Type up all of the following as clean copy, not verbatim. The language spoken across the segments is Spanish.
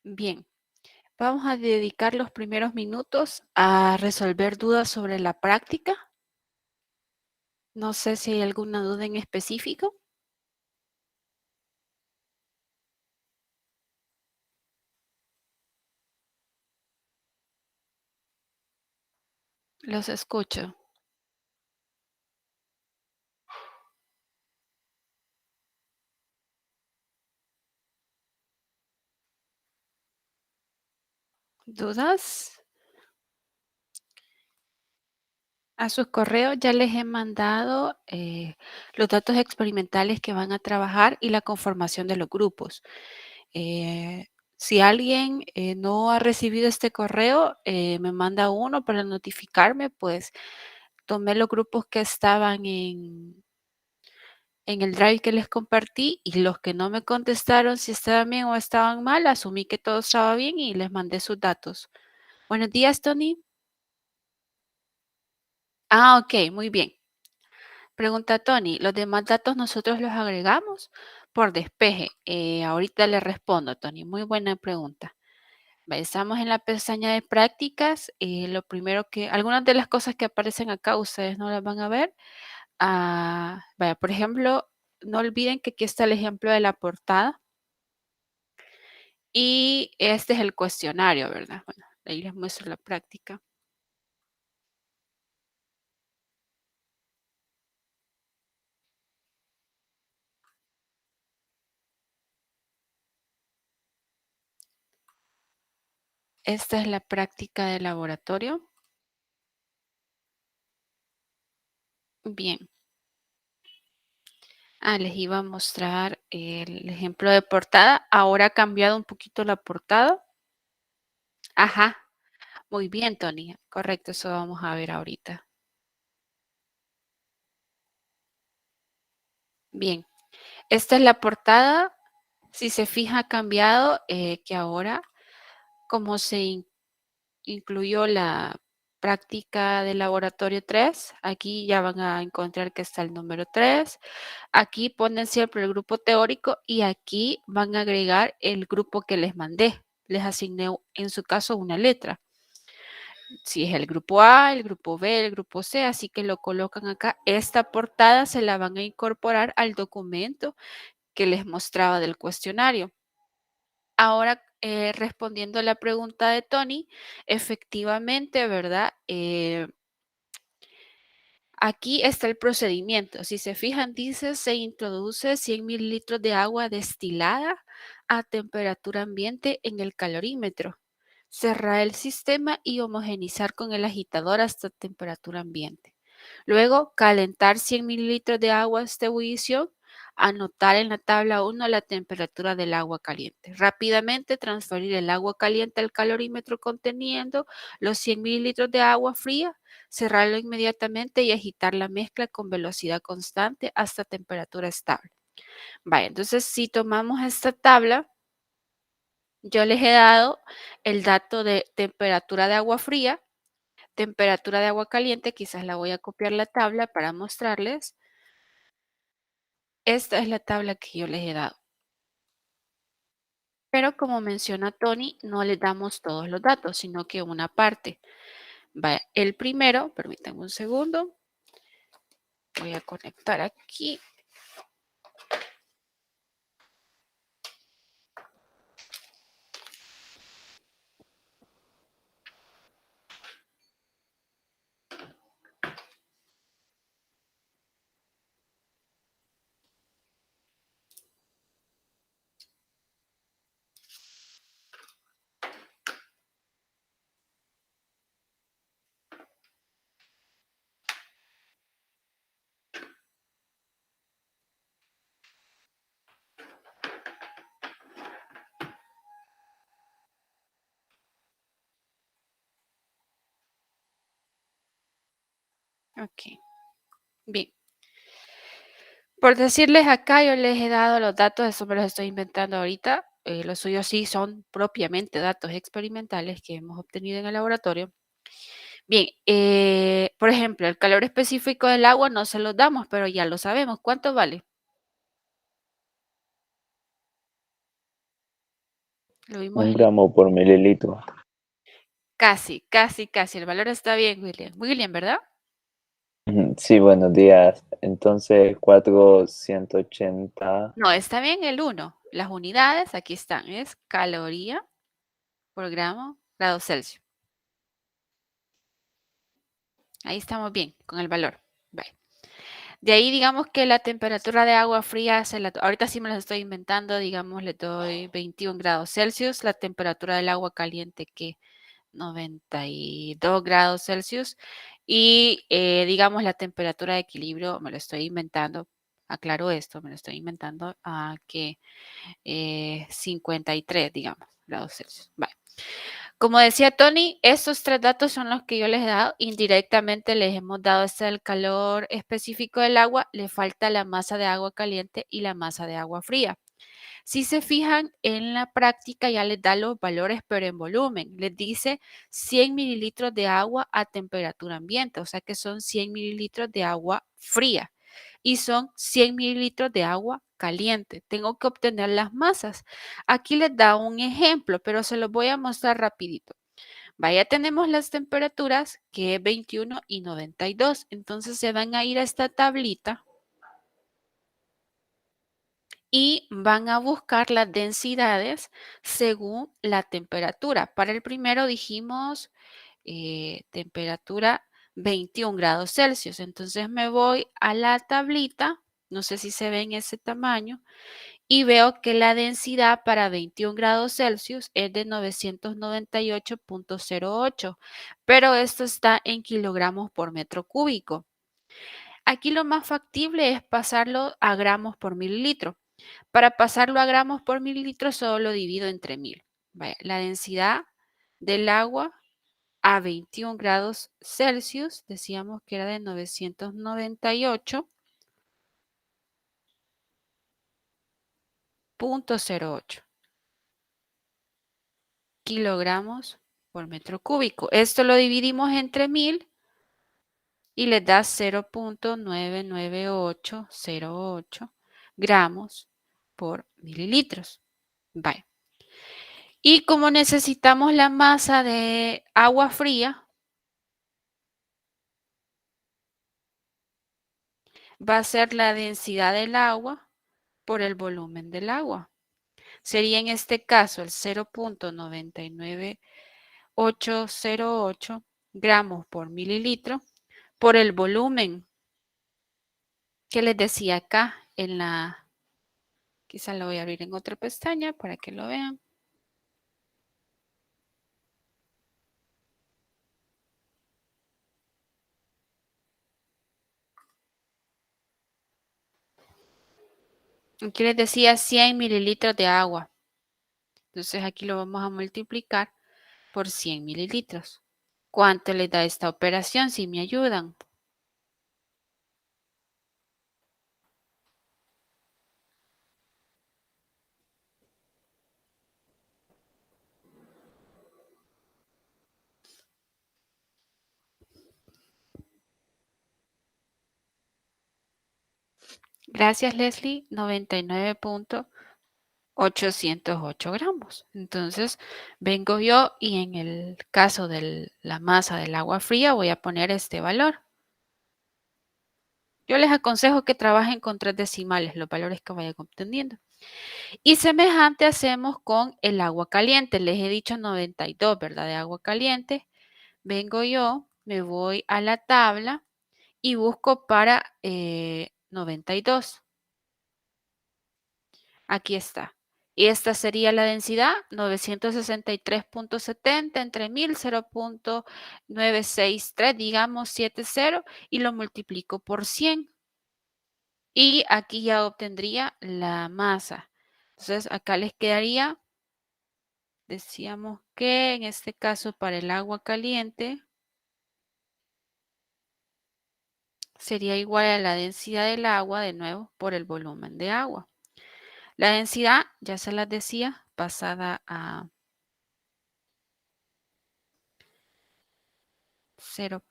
Bien, vamos a dedicar los primeros minutos a resolver dudas sobre la práctica. No sé si hay alguna duda en específico. Los escucho. ¿Dudas? A sus correos ya les he mandado los datos experimentales que van a trabajar y la conformación de los grupos. Eh, si alguien no ha recibido este correo, me manda uno para notificarme, pues tomé los grupos que estaban en el drive que les compartí y los que no me contestaron si estaban bien o estaban mal, asumí que todo estaba bien y les mandé sus datos. Buenos días, Tony. Ah, ok, muy bien. Pregunta Tony, ¿los demás datos nosotros los agregamos por despeje? Ahorita le respondo, Tony. Muy buena pregunta. Estamos en la pestaña de prácticas. Lo primero que, algunas de las cosas que aparecen acá, ustedes no las van a ver. Vaya, por ejemplo, no olviden que aquí está el ejemplo de la portada. Y este es el cuestionario, ¿verdad? Bueno, ahí les muestro la práctica. Esta es la práctica de laboratorio. Bien. Les iba a mostrar el ejemplo de portada. Ahora ha cambiado un poquito la portada. Ajá, muy bien, Tony. Correcto, eso vamos a ver ahorita. Bien, esta es la portada. Si se fija, ha cambiado que ahora, como incluyó la práctica de laboratorio 3. Aquí ya van a encontrar que está el número 3. Aquí ponen siempre el grupo teórico y aquí van a agregar el grupo que les mandé. Les asigné en su caso una letra. Si es el grupo A, el grupo B, el grupo C, así que lo colocan acá. Esta portada se la van a incorporar al documento que les mostraba del cuestionario. Ahora, respondiendo a la pregunta de Tony, efectivamente, ¿verdad? Aquí está el procedimiento. Si se fijan, dice, se introduce 100 mililitros de agua destilada a temperatura ambiente en el calorímetro. Cerrar el sistema y homogenizar con el agitador hasta temperatura ambiente. Luego, calentar 100 mililitros de agua a esta ebullición. Anotar en la tabla 1 la temperatura del agua caliente. Rápidamente transferir el agua caliente al calorímetro conteniendo los 100 mililitros de agua fría, cerrarlo inmediatamente y agitar la mezcla con velocidad constante hasta temperatura estable. Vaya, entonces si tomamos esta tabla, yo les he dado el dato de temperatura de agua fría, temperatura de agua caliente, quizás la voy a copiar la tabla para mostrarles. Esta es la tabla que yo les he dado. Pero como menciona Tony, no le damos todos los datos, sino que una parte. Vaya, el primero, permítanme un segundo, voy a conectar aquí. Ok, bien. Por decirles acá, yo les he dado los datos, eso me los estoy inventando ahorita. Los suyos sí son propiamente datos experimentales que hemos obtenido en el laboratorio. Bien, por ejemplo, el calor específico del agua no se los damos, pero ya lo sabemos. ¿Cuánto vale? Lo vimos 1 gramo por mililitro. casi, casi, casi. El valor está bien, William. William, ¿verdad? Sí, buenos días. Entonces, 480. No, está bien el uno. Las unidades, aquí están, es caloría por gramo, grado Celsius. Ahí estamos bien con el valor. Bye. De ahí, digamos que la temperatura de agua fría, ahorita sí me las estoy inventando, digamos, le doy 21 grados Celsius. La temperatura del agua caliente, que 92 grados Celsius. Y digamos, la temperatura de equilibrio, me lo estoy inventando, aclaro esto, me lo estoy inventando a que 53, digamos, grados Celsius. Vale. Como decía Tony, estos tres datos son los que yo les he dado. Indirectamente les hemos dado este el calor específico del agua. Le falta la masa de agua caliente y la masa de agua fría. Si se fijan en la práctica, ya les da los valores, pero en volumen. Les dice 100 mililitros de agua a temperatura ambiente, o sea que son 100 mililitros de agua fría y son 100 mililitros de agua caliente. Tengo que obtener las masas. Aquí les da un ejemplo, pero se los voy a mostrar rapidito. Vaya, tenemos las temperaturas que es 21 y 92. Entonces se van a ir a esta tablita y van a buscar las densidades según la temperatura. Para el primero dijimos temperatura 21 grados Celsius. Entonces me voy a la tablita, no sé si se ve en ese tamaño, y veo que la densidad para 21 grados Celsius es de 998.08, pero esto está en kilogramos por metro cúbico. Aquí lo más factible es pasarlo a gramos por mililitro. Para pasarlo a gramos por mililitro solo lo divido entre 1000. Vaya, la densidad del agua a 21 grados Celsius, decíamos que era de 998.08 kilogramos por metro cúbico. Esto lo dividimos entre 1000 y les da 0.99808 gramos por mililitros. Vale. Y como necesitamos la masa de agua fría, va a ser la densidad del agua por el volumen del agua. Sería en este caso el 0.99808 gramos por mililitro por el volumen que les decía acá en la, quizá lo voy a abrir en otra pestaña para que lo vean. Aquí les decía 100 mililitros de agua. Entonces aquí lo vamos a multiplicar por 100 mililitros. ¿Cuánto les da esta operación? Si me ayudan. Gracias, Leslie. 99.808 gramos. Entonces, vengo yo y en el caso de la masa del agua fría voy a poner este valor. Yo les aconsejo que trabajen con 3 decimales, los valores que vayan obteniendo. Y semejante hacemos con el agua caliente. Les he dicho 92, ¿verdad? De agua caliente. Vengo yo, me voy a la tabla y busco para 92. Aquí está. Y esta sería la densidad, 963.70 entre 1000, 0.963, digamos 70, y lo multiplico por 100. Y aquí ya obtendría la masa. Entonces, acá les quedaría, decíamos que en este caso para el agua caliente sería igual a la densidad del agua, de nuevo, por el volumen de agua. La densidad, ya se las decía, pasada a 0.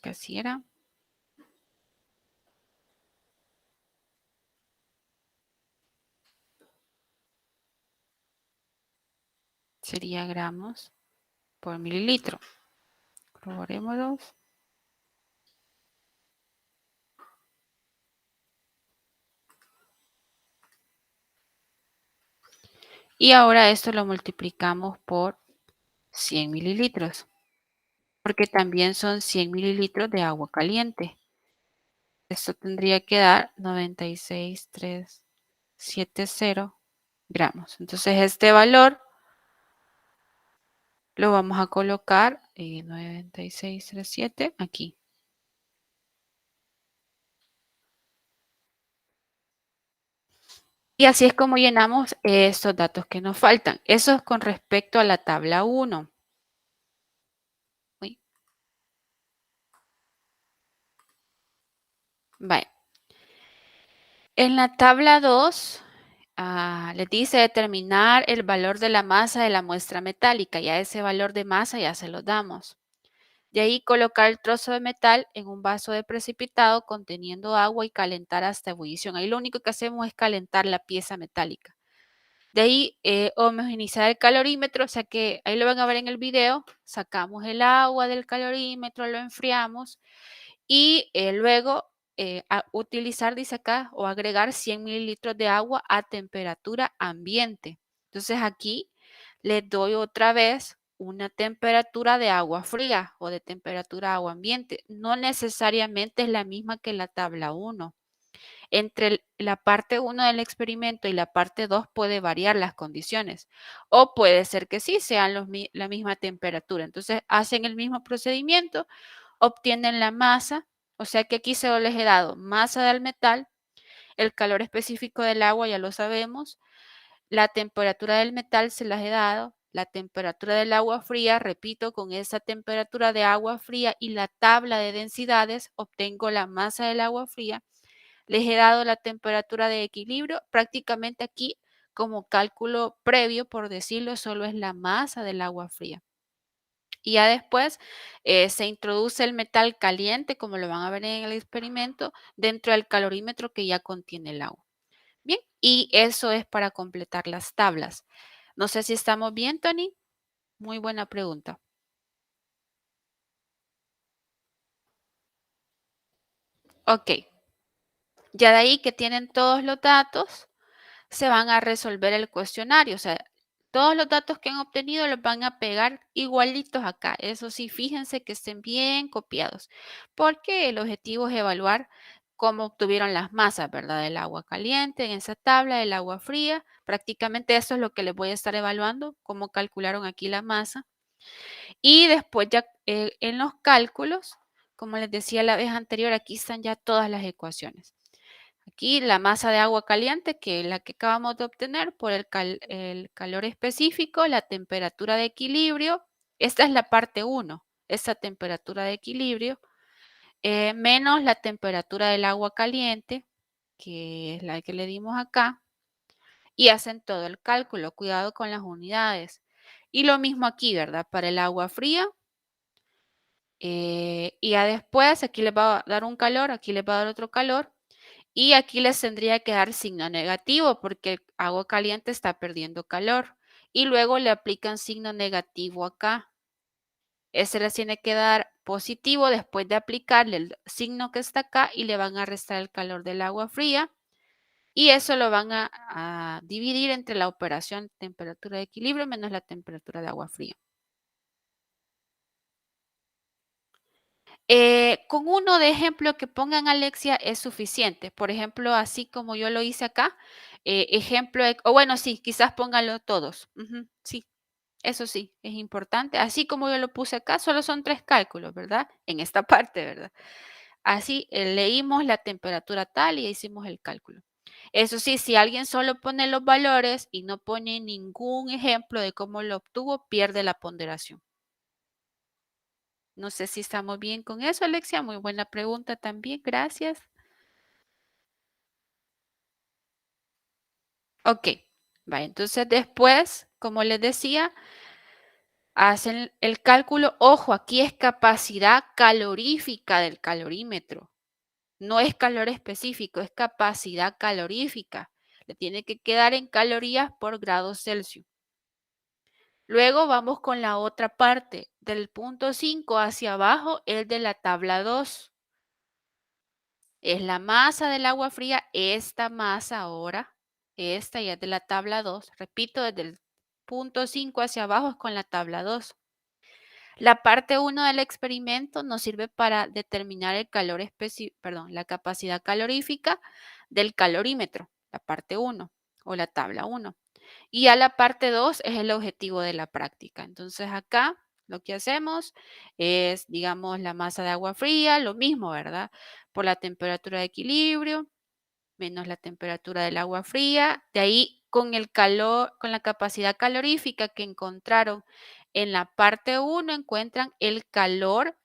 Casi era sería gramos por mililitro. Corroborémoslos. Y ahora esto lo multiplicamos por 100 mililitros, porque también son 100 mililitros de agua caliente. Esto tendría que dar 96,370 gramos. Entonces este valor lo vamos a colocar 96,370 aquí. Y así es como llenamos estos datos que nos faltan. Eso es con respecto a la tabla 1. Uy. Vale. En la tabla 2 les dice determinar el valor de la masa de la muestra metálica. Ya ese valor de masa ya se lo damos. De ahí colocar el trozo de metal en un vaso de precipitado conteniendo agua y calentar hasta ebullición. Ahí lo único que hacemos es calentar la pieza metálica. De ahí homogeneizar el calorímetro, o sea que ahí lo van a ver en el video. Sacamos el agua del calorímetro, lo enfriamos y luego utilizar, dice acá, o agregar 100 mililitros de agua a temperatura ambiente. Entonces aquí le doy otra vez una temperatura de agua fría o de temperatura agua ambiente. No necesariamente es la misma que la tabla 1. Entre la parte 1 del experimento y la parte 2 puede variar las condiciones. O puede ser que sí sean la misma temperatura. Entonces hacen el mismo procedimiento, obtienen la masa, o sea que aquí se les he dado masa del metal, el calor específico del agua ya lo sabemos, la temperatura del metal se las he dado, la temperatura del agua fría, repito, con esa temperatura de agua fría y la tabla de densidades obtengo la masa del agua fría. Les he dado la temperatura de equilibrio. Prácticamente aquí, como cálculo previo, por decirlo, solo es la masa del agua fría. Y ya después se introduce el metal caliente, como lo van a ver en el experimento, dentro del calorímetro que ya contiene el agua. Bien, y eso es para completar las tablas. No sé si estamos bien, Tony. Muy buena pregunta. Ok, ya de ahí que tienen todos los datos, se van a resolver el cuestionario. O sea, todos los datos que han obtenido los van a pegar igualitos acá. Eso sí, fíjense que estén bien copiados, porque el objetivo es evaluar cómo obtuvieron las masas, ¿verdad? Del agua caliente en esa tabla, del agua fría. Prácticamente eso es lo que les voy a estar evaluando, cómo calcularon aquí la masa. Y después ya en los cálculos, como les decía la vez anterior, aquí están ya todas las ecuaciones. Aquí la masa de agua caliente, que es la que acabamos de obtener por el calor específico, la temperatura de equilibrio. Esta es la parte 1, esa temperatura de equilibrio, menos la temperatura del agua caliente, que es la que le dimos acá, y hacen todo el cálculo. Cuidado con las unidades. Y lo mismo aquí, ¿verdad? Para el agua fría. Y ya después, aquí les va a dar un calor, aquí les va a dar otro calor. Y aquí les tendría que dar signo negativo porque el agua caliente está perdiendo calor. Y luego le aplican signo negativo acá. Ese les tiene que dar positivo después de aplicarle el signo que está acá y le van a restar el calor del agua fría. Y eso lo van a dividir entre la operación temperatura de equilibrio menos la temperatura de agua fría. Con uno de ejemplo que pongan Alexia es suficiente. Por ejemplo, así como yo lo hice acá, ejemplo, o bueno, sí, quizás pónganlo todos. Sí, eso sí, es importante. Así como yo lo puse acá, solo son 3 cálculos, ¿verdad? En esta parte, ¿verdad? Así leímos la temperatura tal y hicimos el cálculo. Eso sí, si alguien solo pone los valores y no pone ningún ejemplo de cómo lo obtuvo, pierde la ponderación. No sé si estamos bien con eso, Alexia. Muy buena pregunta también. Gracias. Ok. Va, entonces después, como les decía, hacen el cálculo. Ojo, aquí es capacidad calorífica del calorímetro. No es calor específico, es capacidad calorífica. Le tiene que quedar en calorías por grado Celsius. Luego vamos con la otra parte, del punto 5 hacia abajo, el de la tabla 2. Es la masa del agua fría, esta masa ahora, esta ya es de la tabla 2. Repito, desde el punto 5 hacia abajo es con la tabla 2. La parte 1 del experimento nos sirve para determinar el calor la capacidad calorífica del calorímetro, la parte 1 o la tabla 1. Y ya la parte 2 es el objetivo de la práctica. Entonces acá lo que hacemos es, digamos, la masa de agua fría, lo mismo, ¿verdad? Por la temperatura de equilibrio menos la temperatura del agua fría. De ahí con el calor, con la capacidad calorífica que encontraron en la parte 1 encuentran el calor,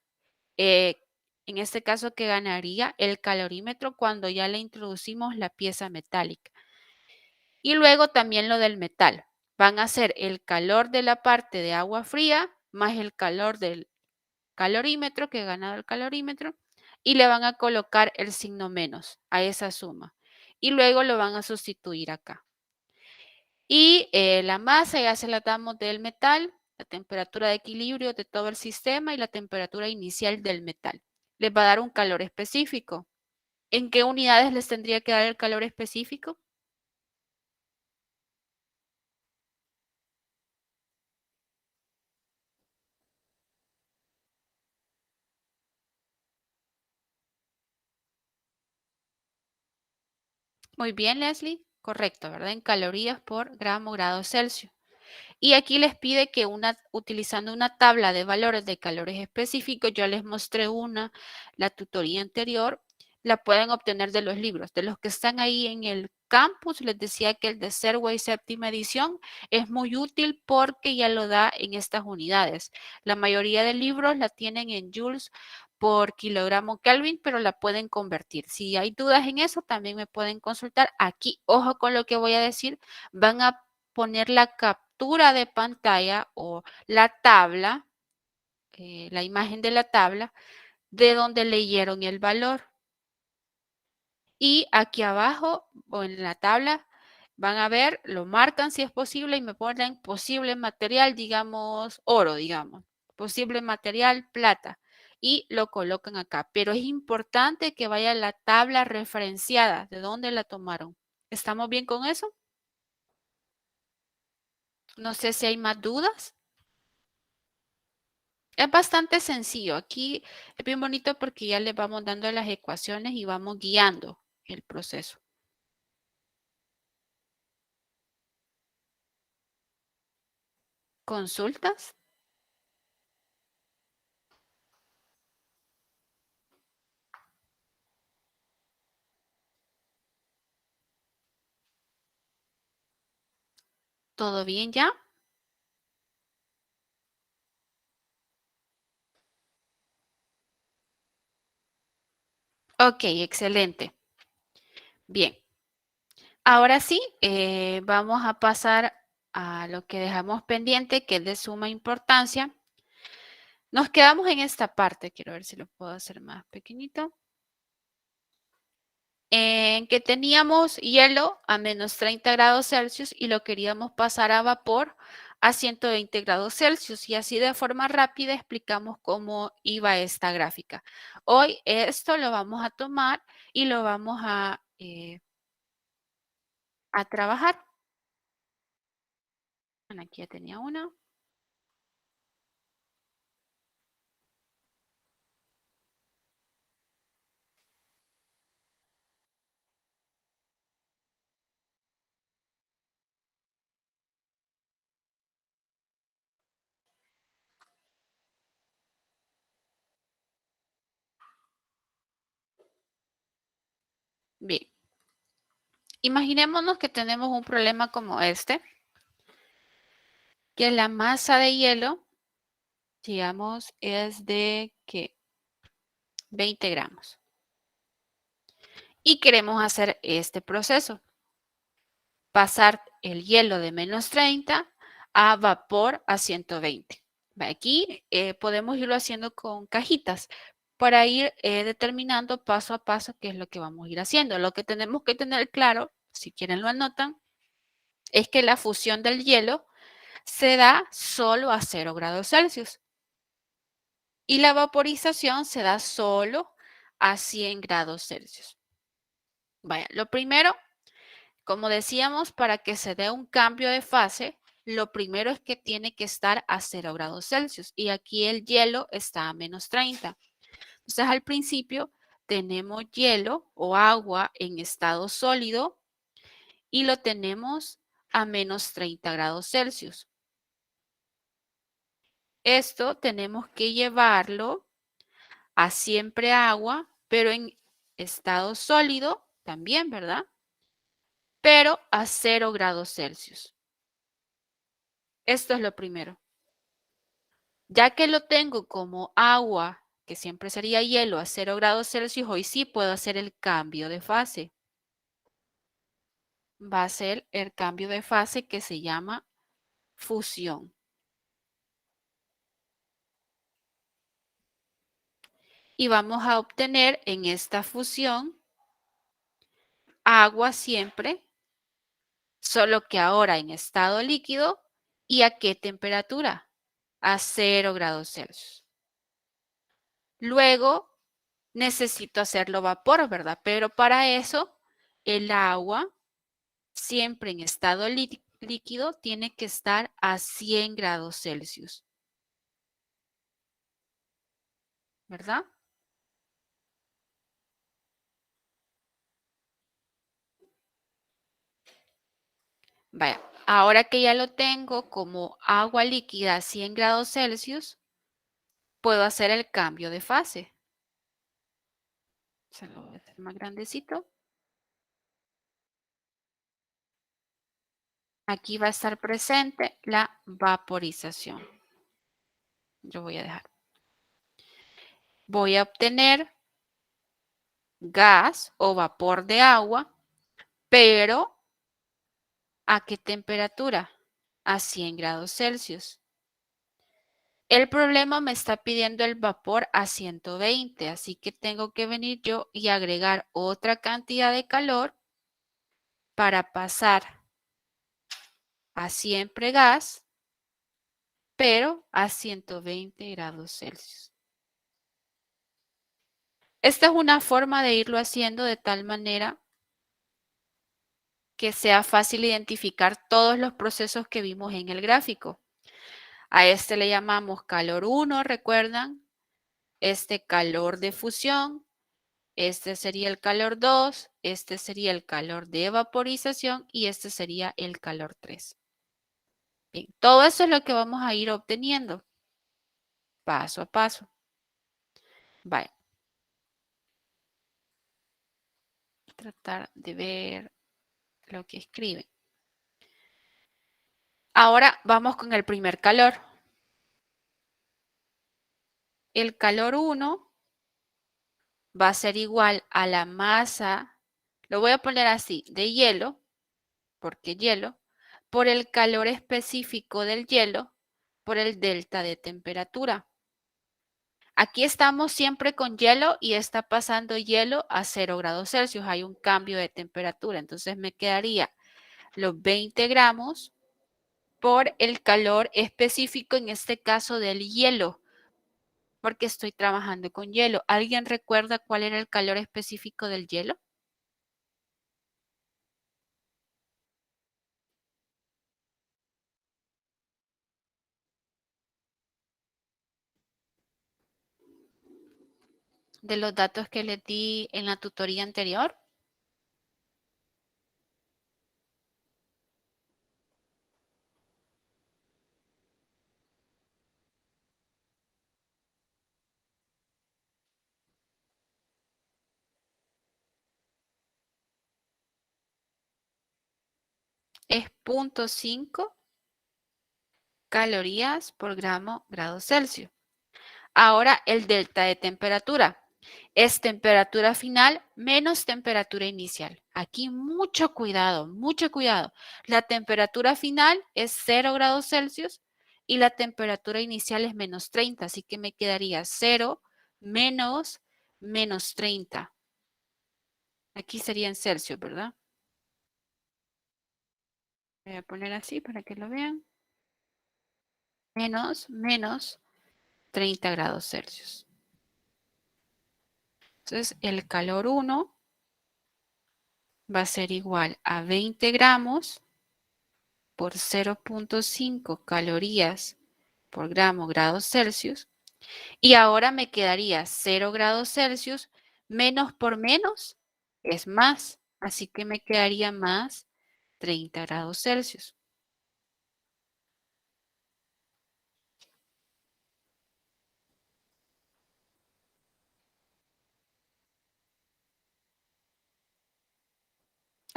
eh, en este caso que ganaría el calorímetro cuando ya le introducimos la pieza metálica. Y luego también lo del metal. Van a ser el calor de la parte de agua fría más el calor del calorímetro, que ha ganado el calorímetro, y le van a colocar el signo menos a esa suma. Y luego lo van a sustituir acá. Y la masa ya se la damos del metal, la temperatura de equilibrio de todo el sistema y la temperatura inicial del metal. Les va a dar un calor específico. ¿En qué unidades les tendría que dar el calor específico? Muy bien, Leslie. Correcto, ¿verdad? En calorías por gramo grado Celsius. Y aquí les pide que utilizando una tabla de valores de calores específicos, yo les mostré la tutoría anterior, la pueden obtener de los libros. De los que están ahí en el campus, les decía que el de Serway séptima edición es muy útil porque ya lo da en estas unidades. La mayoría de libros la tienen en joules por kilogramo Kelvin, pero la pueden convertir. Si hay dudas en eso, también me pueden consultar. Aquí, ojo con lo que voy a decir, van a poner la captura de pantalla o la tabla, la imagen de la tabla, de donde leyeron el valor. Y aquí abajo o en la tabla van a ver, lo marcan si es posible y me ponen posible material, digamos oro, digamos, posible material plata y lo colocan acá. Pero es importante que vaya la tabla referenciada de dónde la tomaron. ¿Estamos bien con eso? No sé si hay más dudas. Es bastante sencillo. Aquí es bien bonito porque ya le vamos dando las ecuaciones y vamos guiando el proceso. ¿Consultas? ¿Todo bien ya? Ok, excelente. Bien. Ahora sí, vamos a pasar a lo que dejamos pendiente, que es de suma importancia. Nos quedamos en esta parte. Quiero ver si lo puedo hacer más pequeñito. En que teníamos hielo a menos 30 grados Celsius y lo queríamos pasar a vapor a 120 grados Celsius. Y así de forma rápida explicamos cómo iba esta gráfica. Hoy esto lo vamos a tomar y lo vamos a trabajar. Bueno, aquí ya tenía uno. Bien. Imaginémonos que tenemos un problema como este, que la masa de hielo, digamos, es de ¿qué? 20 gramos. Y queremos hacer este proceso. Pasar el hielo de menos 30 a vapor a 120. Aquí podemos irlo haciendo con cajitas para ir determinando paso a paso qué es lo que vamos a ir haciendo. Lo que tenemos que tener claro, si quieren lo anotan, es que la fusión del hielo se da solo a 0 grados Celsius. Y la vaporización se da solo a 100 grados Celsius. Vaya, lo primero, como decíamos, para que se dé un cambio de fase, lo primero es que tiene que estar a 0 grados Celsius. Y aquí el hielo está a menos 30. Entonces, al principio tenemos hielo o agua en estado sólido y lo tenemos a menos 30 grados Celsius. Esto tenemos que llevarlo a siempre agua, pero en estado sólido también, ¿verdad? Pero a 0 grados Celsius. Esto es lo primero. Ya que lo tengo como agua, que siempre sería hielo, a 0 grados Celsius, hoy sí puedo hacer el cambio de fase. Va a ser el cambio de fase que se llama fusión. Y vamos a obtener en esta fusión agua siempre, solo que ahora en estado líquido. ¿Y a qué temperatura? A 0 grados Celsius. Luego necesito hacerlo vapor, ¿verdad? Pero para eso el agua, siempre en estado líquido, tiene que estar a 100 grados Celsius, ¿verdad? Vaya, ahora que ya lo tengo como agua líquida a 100 grados Celsius, puedo hacer el cambio de fase. Se lo voy a hacer más grandecito. Aquí va a estar presente la vaporización. Yo voy a dejar. Voy a obtener gas o vapor de agua, pero ¿a qué temperatura? A 100 grados Celsius. El problema me está pidiendo el vapor a 120, así que tengo que venir yo y agregar otra cantidad de calor para pasar a siempre gas, pero a 120 grados Celsius. Esta es una forma de irlo haciendo de tal manera que sea fácil identificar todos los procesos que vimos en el gráfico. A este le llamamos calor 1, ¿recuerdan? Este calor de fusión, este sería el calor 2, este sería el calor de vaporización y este sería el calor 3. Bien, todo eso es lo que vamos a ir obteniendo paso a paso. Vale. Tratar de ver lo que escriben. Ahora vamos con el primer calor. El calor 1 va a ser igual a la masa, lo voy a poner así, de hielo, porque hielo, por el calor específico del hielo, por el delta de temperatura. Aquí estamos siempre con hielo y está pasando hielo a 0 grados Celsius. Hay un cambio de temperatura. Entonces me quedaría los 20 gramos por el calor específico, en este caso del hielo, porque estoy trabajando con hielo. ¿Alguien recuerda cuál era el calor específico del hielo? De los datos que les di en la tutoría anterior. Es 0.5 calorías por grado Celsius. Ahora el delta de temperatura es temperatura final menos temperatura inicial. Aquí mucho cuidado, mucho cuidado. La temperatura final es 0 grados Celsius y la temperatura inicial es menos 30, así que me quedaría 0 menos menos 30. Aquí sería en Celsius, ¿verdad? Voy a poner así para que lo vean. menos 30 grados Celsius. Entonces, el calor 1 va a ser igual a 20 gramos por 0.5 calorías por grados Celsius. Y ahora me quedaría 0 grados Celsius menos por menos es más. Así que me quedaría más 30 grados Celsius.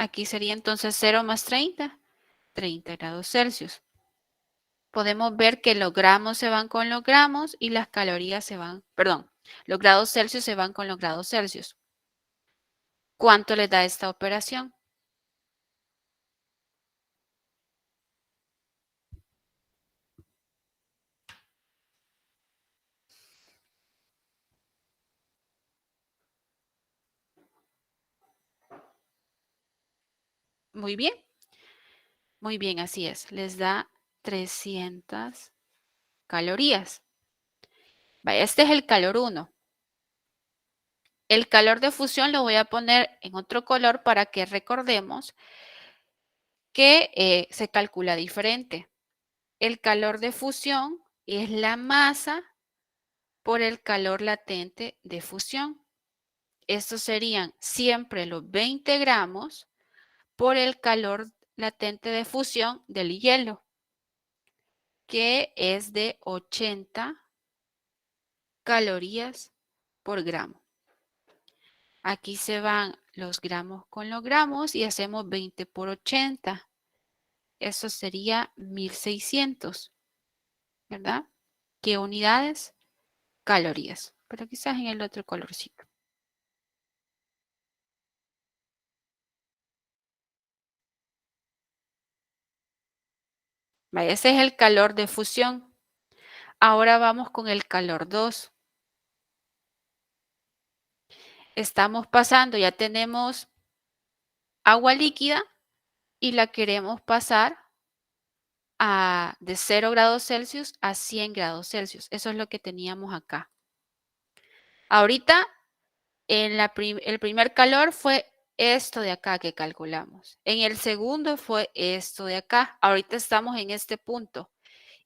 Aquí sería entonces 0 más 30, 30 grados Celsius. Podemos ver que los gramos se van con los gramos y las calorías se van, perdón, los grados Celsius se van con los grados Celsius. ¿Cuánto les da esta operación? Muy bien, así es. Les da 300 calorías. Vaya, este es el calor 1. El calor de fusión lo voy a poner en otro color para que recordemos que se calcula diferente. El calor de fusión es la masa por el calor latente de fusión. Estos serían siempre los 20 gramos por el calor latente de fusión del hielo, que es de 80 calorías por gramo. Aquí se van los gramos con los gramos y hacemos 20 por 80. Eso sería 1600, ¿verdad? ¿Qué unidades? Calorías, pero quizás en el otro colorcito. Vaya, ese es el calor de fusión. Ahora vamos con el calor 2. Estamos pasando, ya tenemos agua líquida y la queremos pasar de 0 grados Celsius a 100 grados Celsius. Eso es lo que teníamos acá. Ahorita, el primer calor fue esto de acá que calculamos. En el segundo fue esto de acá. Ahorita estamos en este punto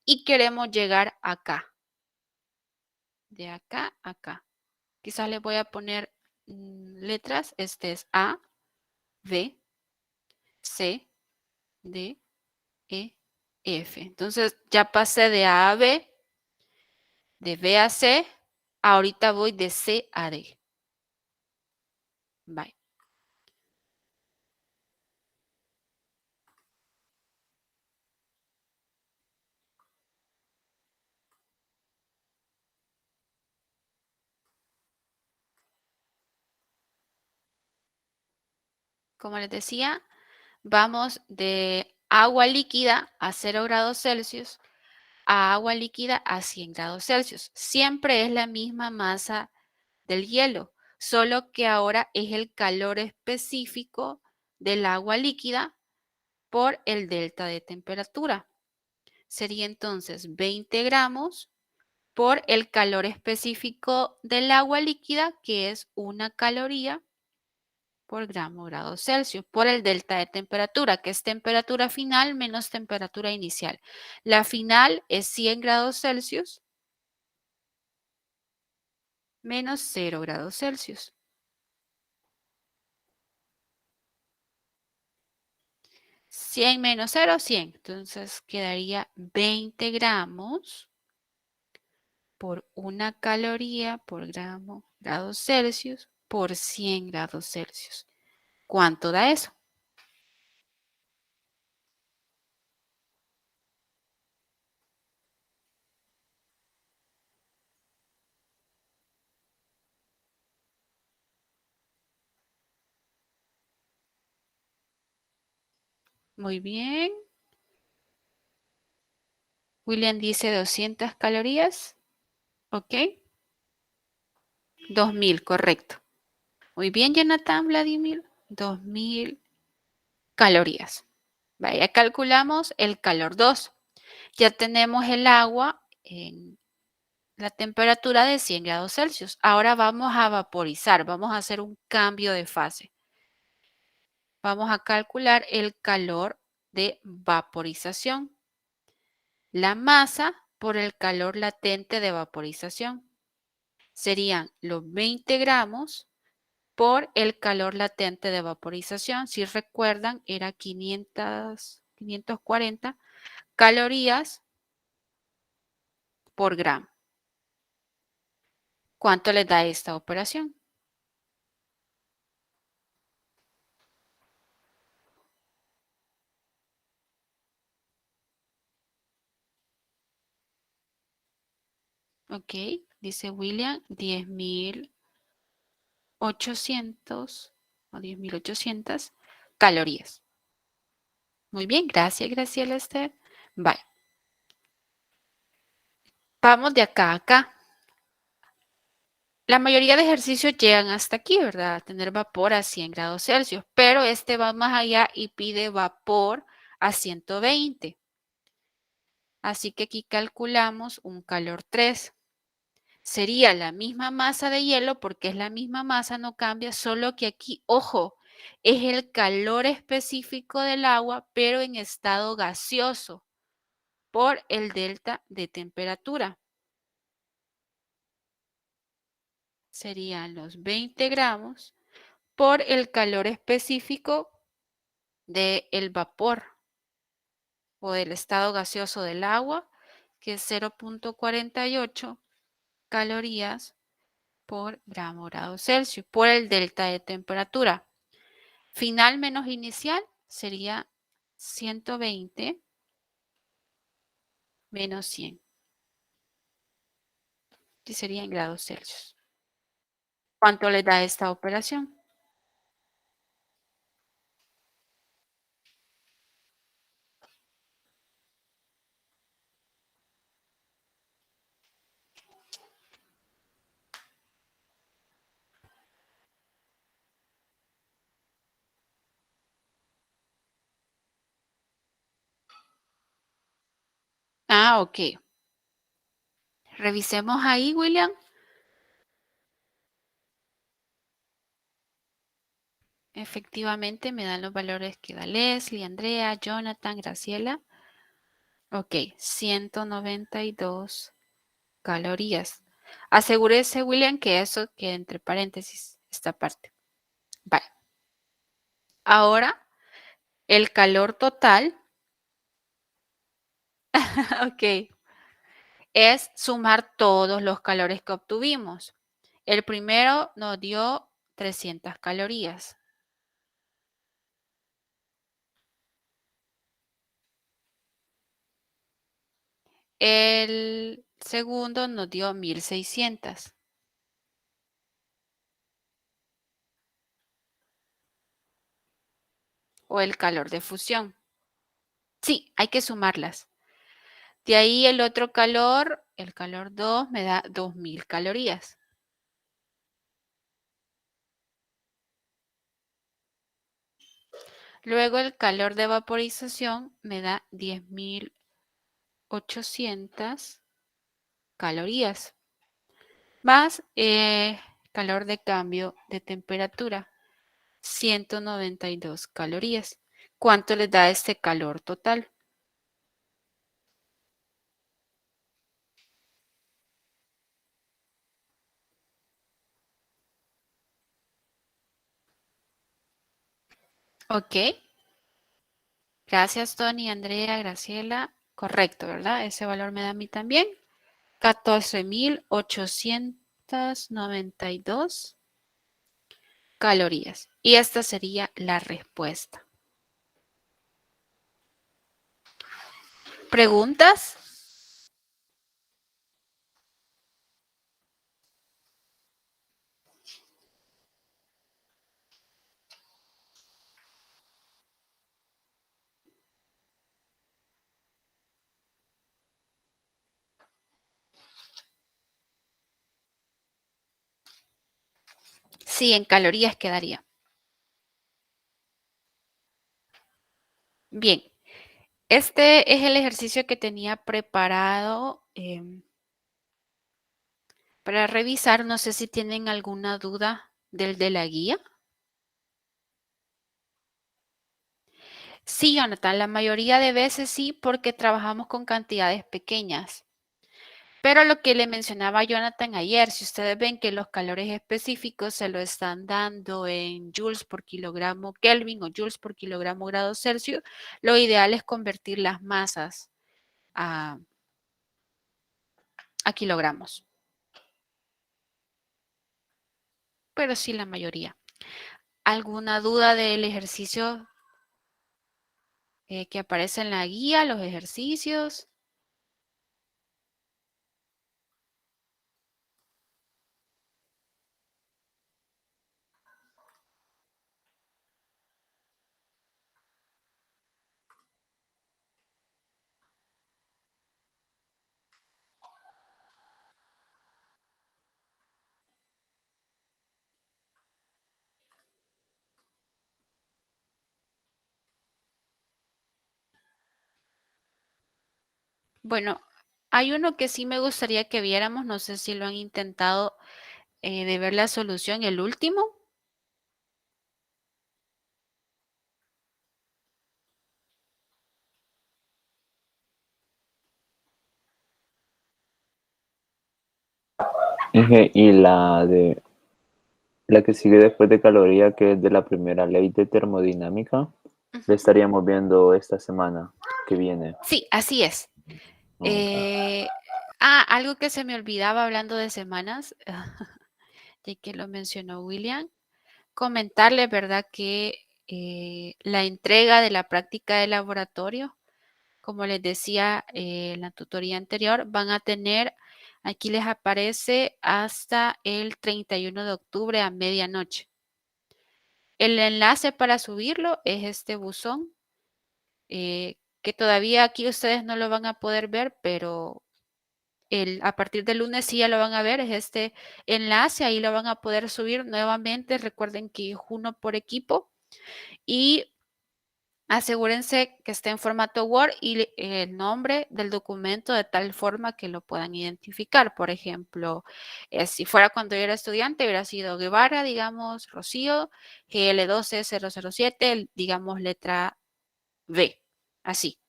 y queremos llegar acá. De acá a acá. Quizás le voy a poner letras. Este es A, B, C, D, E, F. Entonces ya pasé de A a B, de B a C, ahorita voy de C a D. Bye. Como les decía, vamos de agua líquida a 0 grados Celsius a agua líquida a 100 grados Celsius. Siempre es la misma masa del hielo, solo que ahora es el calor específico del agua líquida por el delta de temperatura. Sería entonces 20 gramos por el calor específico del agua líquida, que es 1 caloría por grado Celsius, por el delta de temperatura, que es temperatura final menos temperatura inicial. La final es 100 grados Celsius menos 0 grados Celsius. 100 menos 0, 100. Entonces quedaría 20 gramos por 1 caloría por grados Celsius por 100 grados Celsius. ¿Cuánto da eso? Muy bien. William dice 200 calorías. ¿Ok? 2000, correcto. Muy bien, Jonathan, Vladimir. 2000 calorías. Vaya, calculamos el calor 2. Ya tenemos el agua en la temperatura de 100 grados Celsius. Ahora vamos a vaporizar, vamos a hacer un cambio de fase. Vamos a calcular el calor de vaporización. La masa por el calor latente de vaporización. Serían los 20 gramos por el calor latente de vaporización. Si recuerdan, era 540 calorías por gramo. ¿Cuánto les da esta operación? Ok, dice William, 10.800 o 10.800 calorías. Muy bien, gracias, Graciela Esther. Vale, vamos de acá a acá. La mayoría de ejercicios llegan hasta aquí, ¿verdad? A tener vapor a 100 grados Celsius, pero este va más allá y pide vapor a 120. Así que aquí calculamos un calor 3. Sería la misma masa de hielo porque es la misma masa, no cambia, solo que aquí, ojo, es el calor específico del agua, pero en estado gaseoso por el delta de temperatura. Serían los 20 gramos por el calor específico del vapor o del estado gaseoso del agua, que es 0.48 calorías por grado Celsius, por el delta de temperatura. Final menos inicial sería 120 menos 100, que sería en grados Celsius. ¿Cuánto le da esta operación? Ah, ok. Revisemos ahí, William. Efectivamente, me dan los valores que da Leslie, Andrea, Jonathan, Graciela. Ok, 192 calorías. Asegúrese, William, que eso quede entre paréntesis, esta parte. Vale. Ahora, el calor total, ok, es sumar todos los calores que obtuvimos. El primero nos dio 300 calorías. El segundo nos dio 1.600. O el calor de fusión. Sí, hay que sumarlas. De ahí el otro calor, el calor 2, me da 2.000 calorías. Luego el calor de vaporización me da 10.800 calorías. Más calor de cambio de temperatura, 192 calorías. ¿Cuánto les da este calor total? Ok. Gracias, Tony, Andrea, Graciela. Correcto, ¿verdad? Ese valor me da a mí también. 14.892 calorías. Y esta sería la respuesta. ¿Preguntas? Sí, en calorías quedaría. Bien, Este es el ejercicio que tenía preparado para revisar. No sé si tienen alguna duda del de la guía. Sí, Jonathan, la mayoría de veces sí, porque trabajamos con cantidades pequeñas. Pero lo que le mencionaba a Jonathan ayer, si ustedes ven que los calores específicos se lo están dando en joules por kilogramo Kelvin o joules por kilogramo grado Celsius, lo ideal es convertir las masas a, a kilogramos. Pero sí la mayoría. ¿Alguna duda del ejercicio que aparece en la guía, los ejercicios? Bueno, hay uno que sí me gustaría que viéramos, no sé si lo han intentado de ver la solución, el último. Y la que sigue después de caloría, que es de la primera ley de termodinámica, la Ujú. estaríamos viendo esta semana que viene. Sí, así es. Ok. Algo que se me olvidaba hablando de semanas, de que lo mencionó William, comentarle, ¿verdad? Que la entrega de la práctica de laboratorio, como les decía en la tutoría anterior, van a tener, aquí les aparece hasta el 31 de octubre a medianoche. El enlace para subirlo es este buzón, que todavía aquí ustedes no lo van a poder ver, pero a partir del lunes sí ya lo van a ver, es este enlace, ahí lo van a poder subir nuevamente. Recuerden que es uno por equipo y asegúrense que esté en formato Word y el nombre del documento de tal forma que lo puedan identificar. Por ejemplo, si fuera cuando yo era estudiante, hubiera sido Guevara, digamos, Rocío, GL12-007, digamos, letra V, así.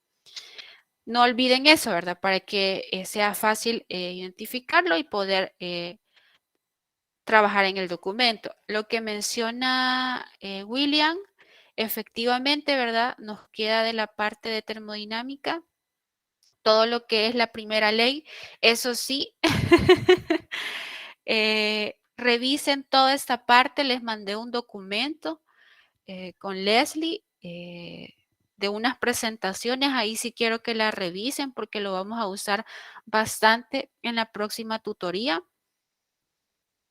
No olviden eso, ¿verdad? Para que sea fácil identificarlo y poder trabajar en el documento. Lo que menciona William, efectivamente, ¿verdad? Nos queda de la parte de termodinámica todo lo que es la primera ley. Eso sí, revisen toda esta parte. Les mandé un documento con Leslie de unas presentaciones. Ahí sí quiero que la revisen porque lo vamos a usar bastante en la próxima tutoría.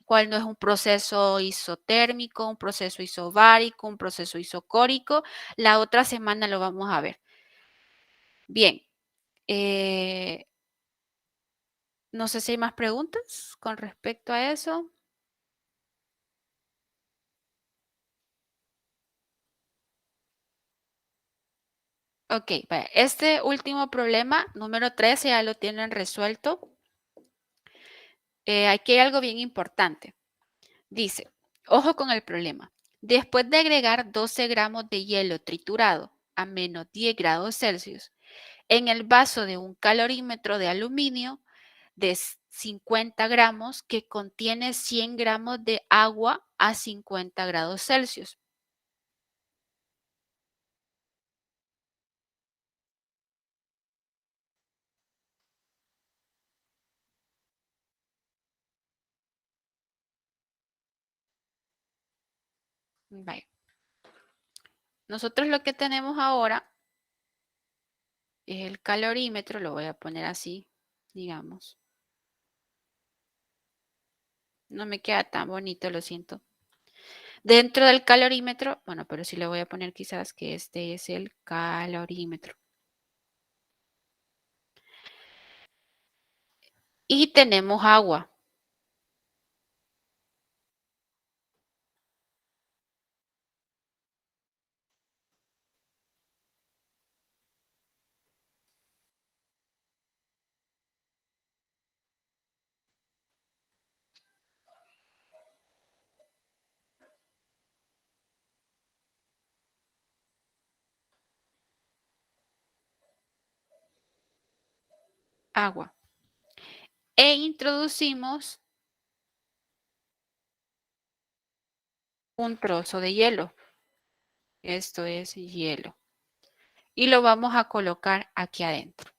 Cuál no es un proceso isotérmico, un proceso isobárico, un proceso isocórico. La otra semana lo vamos a ver. Bien, eh, no sé si hay más preguntas con respecto a eso. Ok, este último problema, número 13, ya lo tienen resuelto. Aquí hay algo bien importante. Dice, ojo con el problema. Después de agregar 12 gramos de hielo triturado a menos 10 grados Celsius en el vaso de un calorímetro de aluminio de 50 gramos que contiene 100 gramos de agua a 50 grados Celsius. Vaya. Nosotros lo que tenemos ahora es el calorímetro, lo voy a poner así, digamos. No me queda tan bonito, lo siento. Dentro del calorímetro, bueno, pero sí le voy a poner quizás que este es el calorímetro. Y tenemos agua. agua. E introducimos un trozo de hielo. Esto es hielo. Y lo vamos a colocar aquí adentro.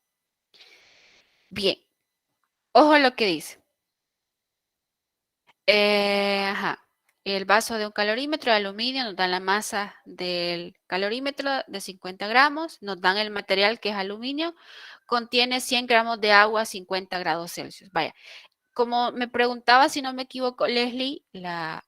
Bien, ojo a lo que dice. Ajá. El vaso de un calorímetro de aluminio nos dan la masa del calorímetro de 50 gramos, nos dan el material que es aluminio, contiene 100 gramos de agua a 50 grados Celsius. Vaya, como me preguntaba, si no me equivoco, Leslie, la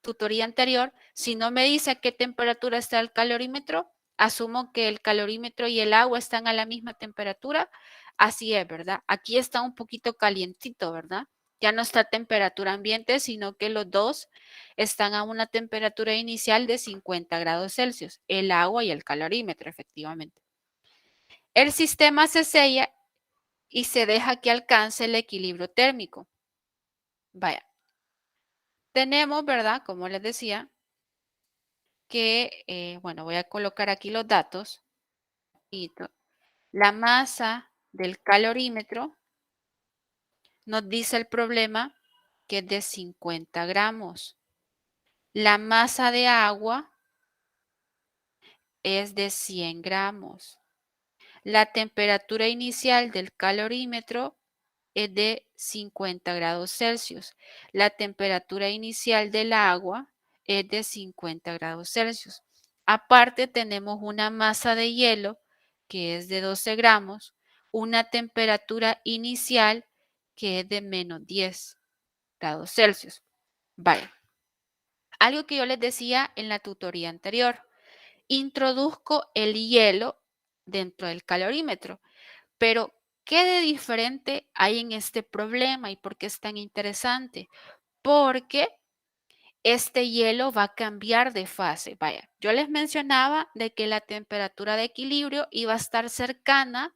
tutoría anterior, si no me dice a qué temperatura está el calorímetro, asumo que el calorímetro y el agua están a la misma temperatura. Así es, ¿verdad? Aquí está un poquito calientito, ¿verdad? Ya no está a temperatura ambiente, sino que los dos están a una temperatura inicial de 50 grados Celsius, el agua y el calorímetro, efectivamente. El sistema se sella y se deja que alcance el equilibrio térmico. Vaya, tenemos, ¿verdad? Como les decía, que, bueno, voy a colocar aquí los datos. La masa del calorímetro nos dice el problema que es de 50 gramos. La masa de agua es de 100 gramos. La temperatura inicial del calorímetro es de 50 grados Celsius. La temperatura inicial del agua es de 50 grados Celsius. Aparte tenemos una masa de hielo que es de 12 gramos, una temperatura inicial que es de menos 10 grados Celsius. Vale. Algo que yo les decía en la tutoría anterior. Introduzco el hielo dentro del calorímetro. Pero, ¿qué de diferente hay en este problema y por qué es tan interesante? Porque este hielo va a cambiar de fase. Vaya, yo les mencionaba de que la temperatura de equilibrio iba a estar cercana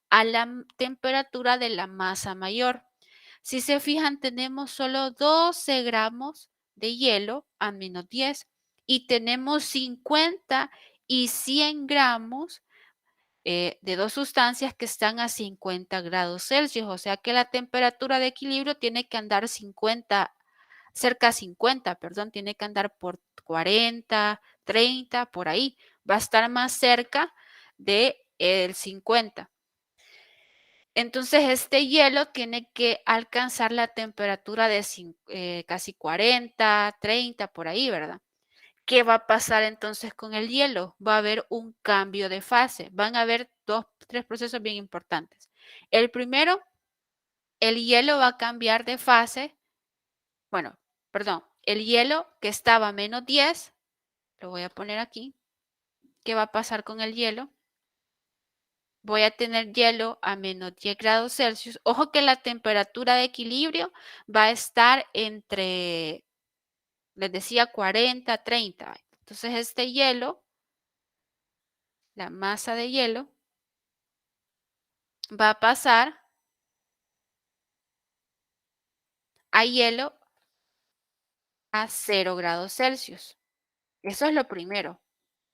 a la temperatura de la masa mayor. Si se fijan, tenemos solo 12 gramos de hielo a menos 10 y tenemos 50 y 100 gramos de dos sustancias que están a 50 grados Celsius, o sea que la temperatura de equilibrio tiene que andar 50, cerca a 50, perdón, tiene que andar por 40, 30, por ahí. Va a estar más cerca de el 50. Entonces, este hielo tiene que alcanzar la temperatura de casi 40, 30, por ahí, ¿verdad? ¿Qué va a pasar entonces con el hielo? Va a haber un cambio de fase. Van a haber tres procesos bien importantes. El primero, el hielo va a cambiar de fase. Bueno, perdón, el hielo que estaba a menos 10, lo voy a poner aquí. ¿Qué va a pasar con el hielo? Voy a tener hielo a menos 10 grados Celsius. Ojo que la temperatura de equilibrio va a estar entre, les decía, 40, 30. Entonces este hielo, la masa de hielo, va a pasar a hielo a 0 grados Celsius. Eso es lo primero.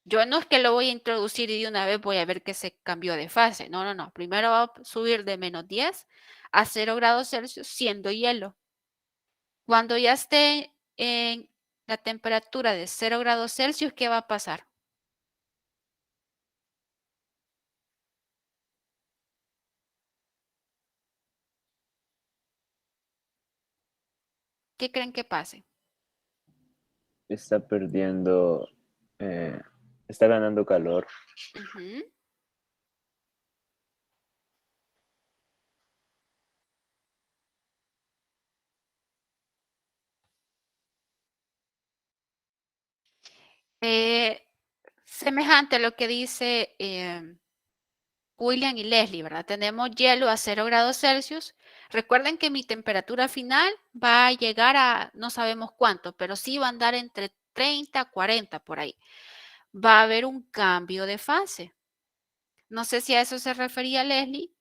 Yo no es que lo voy a introducir y de una vez voy a ver que se cambió de fase. No, no, no. Primero va a subir de menos 10 a 0 grados Celsius siendo hielo. Cuando ya esté en la temperatura de 0 grados Celsius, ¿qué va a pasar? ¿Qué creen que pase? Está perdiendo, eh, está ganando calor. Ujú. Semejante a lo que dice William y Leslie, ¿verdad? Tenemos hielo a 0 grados Celsius. Recuerden que mi temperatura final va a llegar a no sabemos cuánto, pero sí va a andar entre 30 40 por ahí. Va a haber un cambio de fase. No sé si a eso se refería Leslie,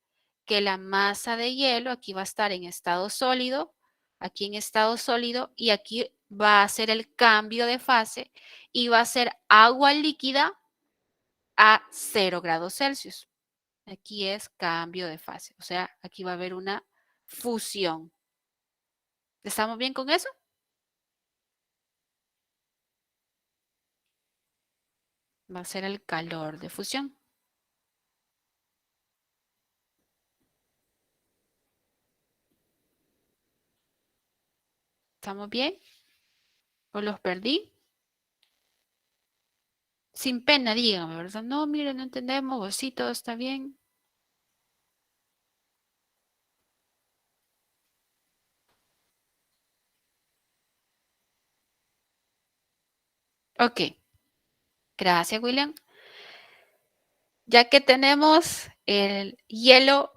que la masa de hielo aquí va a estar en estado sólido, aquí en estado sólido y aquí va a ser el cambio de fase y va a ser agua líquida a 0 grados Celsius. Aquí es cambio de fase, o sea, aquí va a haber una fusión. ¿Estamos bien con eso? Va a ser el calor de fusión. ¿Estamos bien? ¿O los perdí? Sin pena, díganme, ¿verdad? No, mire, no entendemos, o sí, todo está bien. Ok, gracias, William. Ya que tenemos el hielo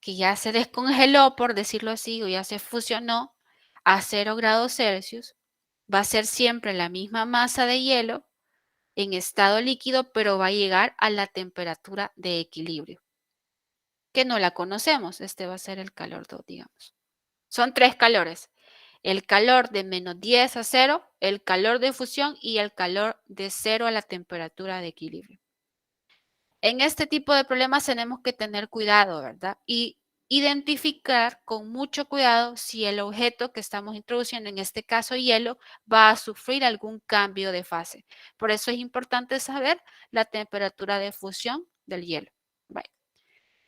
que ya se descongeló, por decirlo así, o ya se fusionó a 0 grados Celsius, va a ser siempre la misma masa de hielo en estado líquido, pero va a llegar a la temperatura de equilibrio, que no la conocemos. Este va a ser el calor 2, digamos. Son 3 calores. El calor de -10 a 0, el calor de fusión y el calor de 0 a la temperatura de equilibrio. En este tipo de problemas tenemos que tener cuidado, ¿verdad? Y identificar con mucho cuidado si el objeto que estamos introduciendo, en este caso hielo, va a sufrir algún cambio de fase. Por eso es importante saber la temperatura de fusión del hielo. Vale.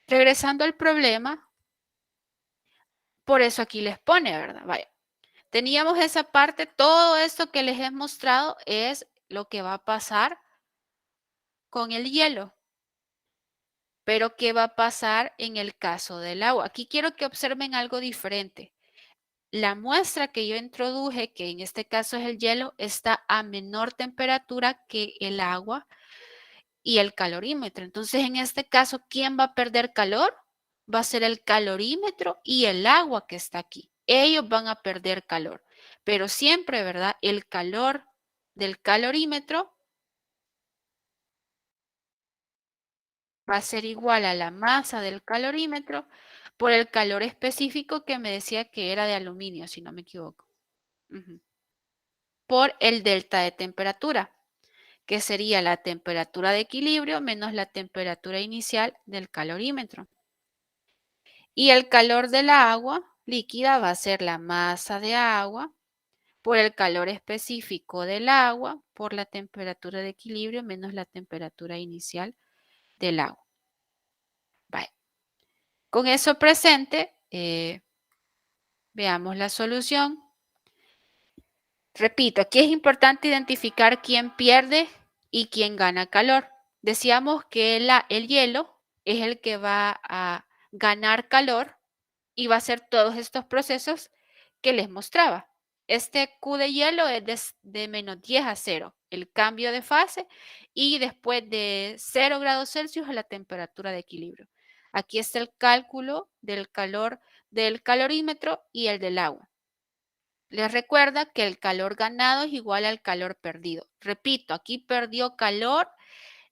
Regresando al problema, por eso aquí les pone, ¿verdad? Vaya. Teníamos esa parte, todo esto que les he mostrado es lo que va a pasar con el hielo. Pero, ¿qué va a pasar en el caso del agua? Aquí quiero que observen algo diferente. La muestra que yo introduje, que en este caso es el hielo, está a menor temperatura que el agua y el calorímetro. Entonces, en este caso, ¿quién va a perder calor? Va a ser el calorímetro y el agua que está aquí. Ellos van a perder calor. Pero siempre, ¿verdad? El calor del calorímetro va a ser igual a la masa del calorímetro por el calor específico que me decía que era de aluminio, si no me equivoco. Por el delta de temperatura, que sería la temperatura de equilibrio menos la temperatura inicial del calorímetro. Y el calor de la agua líquida va a ser la masa de agua por el calor específico del agua por la temperatura de equilibrio menos la temperatura inicial del agua. Vale. Con eso presente, veamos la solución. Repito, aquí es importante identificar quién pierde y quién gana calor. Decíamos que el hielo es el que va a ganar calor y va a hacer todos estos procesos que les mostraba. Este Q de hielo es de -10 a 0, el cambio de fase, y después de 0 grados Celsius a la temperatura de equilibrio. Aquí está el cálculo del calor del calorímetro y el del agua. Les recuerda que el calor ganado es igual al calor perdido. Repito, aquí perdió calor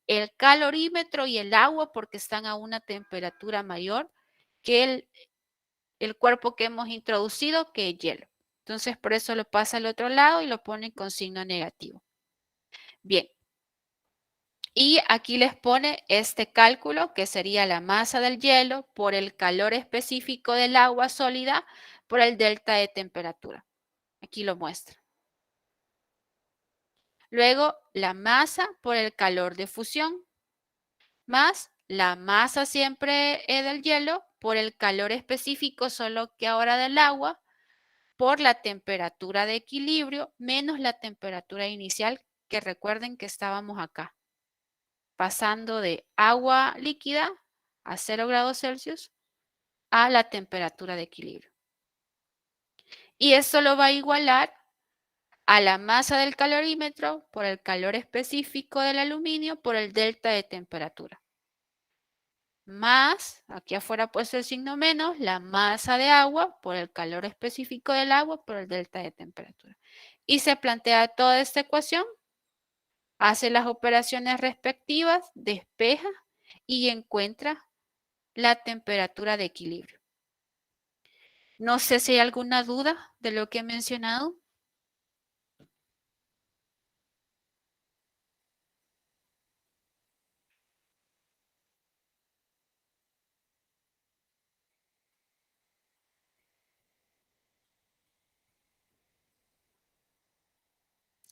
el calorímetro y el agua porque están a una temperatura mayor que el cuerpo que hemos introducido, que es hielo. Entonces, por eso lo pasa al otro lado y lo pone con signo negativo. Bien. Y aquí les pone este cálculo, que sería la masa del hielo por el calor específico del agua sólida por el delta de temperatura. Aquí lo muestra. Luego, la masa por el calor de fusión, más la masa siempre del hielo por el calor específico, solo que ahora del agua, por la temperatura de equilibrio, menos la temperatura inicial, que recuerden que estábamos acá, pasando de agua líquida a 0 grados Celsius a la temperatura de equilibrio. Y esto lo va a igualar a la masa del calorímetro por el calor específico del aluminio por el delta de temperatura. Más, aquí afuera puesto el signo menos, la masa de agua por el calor específico del agua por el delta de temperatura. Y se plantea toda esta ecuación, hace las operaciones respectivas, despeja y encuentra la temperatura de equilibrio. No sé si hay alguna duda de lo que he mencionado.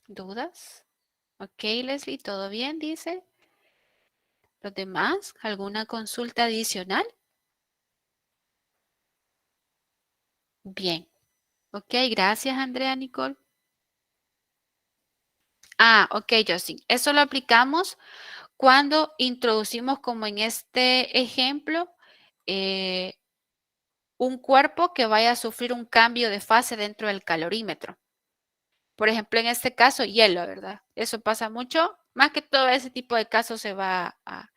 ¿Dudas? Ok, Leslie, ¿todo bien? Dice. ¿Los demás? ¿Alguna consulta adicional? Bien. Ok, gracias, Andrea Nicole. Ah, ok, Justin. Eso lo aplicamos cuando introducimos, como en este ejemplo, eh, un cuerpo que vaya a sufrir un cambio de fase dentro del calorímetro. Por ejemplo, en este caso, hielo, ¿verdad? Eso pasa mucho. Más que todo ese tipo de casos se va a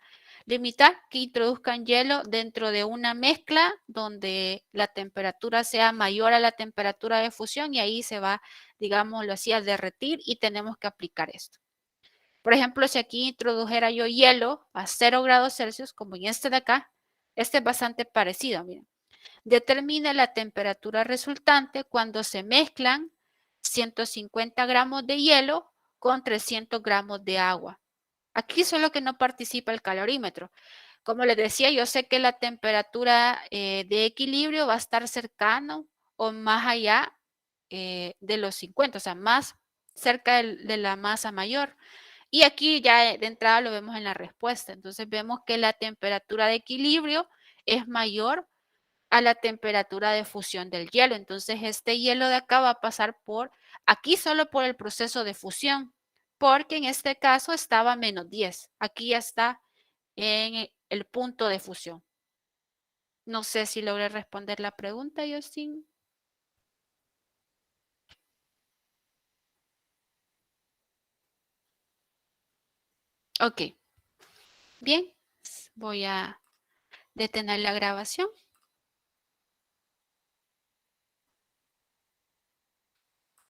limitar que introduzcan hielo dentro de una mezcla donde la temperatura sea mayor a la temperatura de fusión y ahí se va, digámoslo así, a derretir y tenemos que aplicar esto. Por ejemplo, si aquí introdujera yo hielo a 0 grados Celsius, como en este de acá, este es bastante parecido, miren. Determine la temperatura resultante cuando se mezclan 150 gramos de hielo con 300 gramos de agua. Aquí solo que no participa el calorímetro. Como les decía, yo sé que la temperatura de equilibrio va a estar cercano o más allá de los 50, o sea, más cerca de la masa mayor. Y aquí ya de entrada lo vemos en la respuesta. Entonces vemos que la temperatura de equilibrio es mayor a la temperatura de fusión del hielo. Entonces este hielo de acá va a pasar por, aquí solo por el proceso de fusión, porque en este caso estaba a -10. Aquí ya está en el punto de fusión. No sé si logré responder la pregunta, Justin. Ok, bien. Voy a detener la grabación.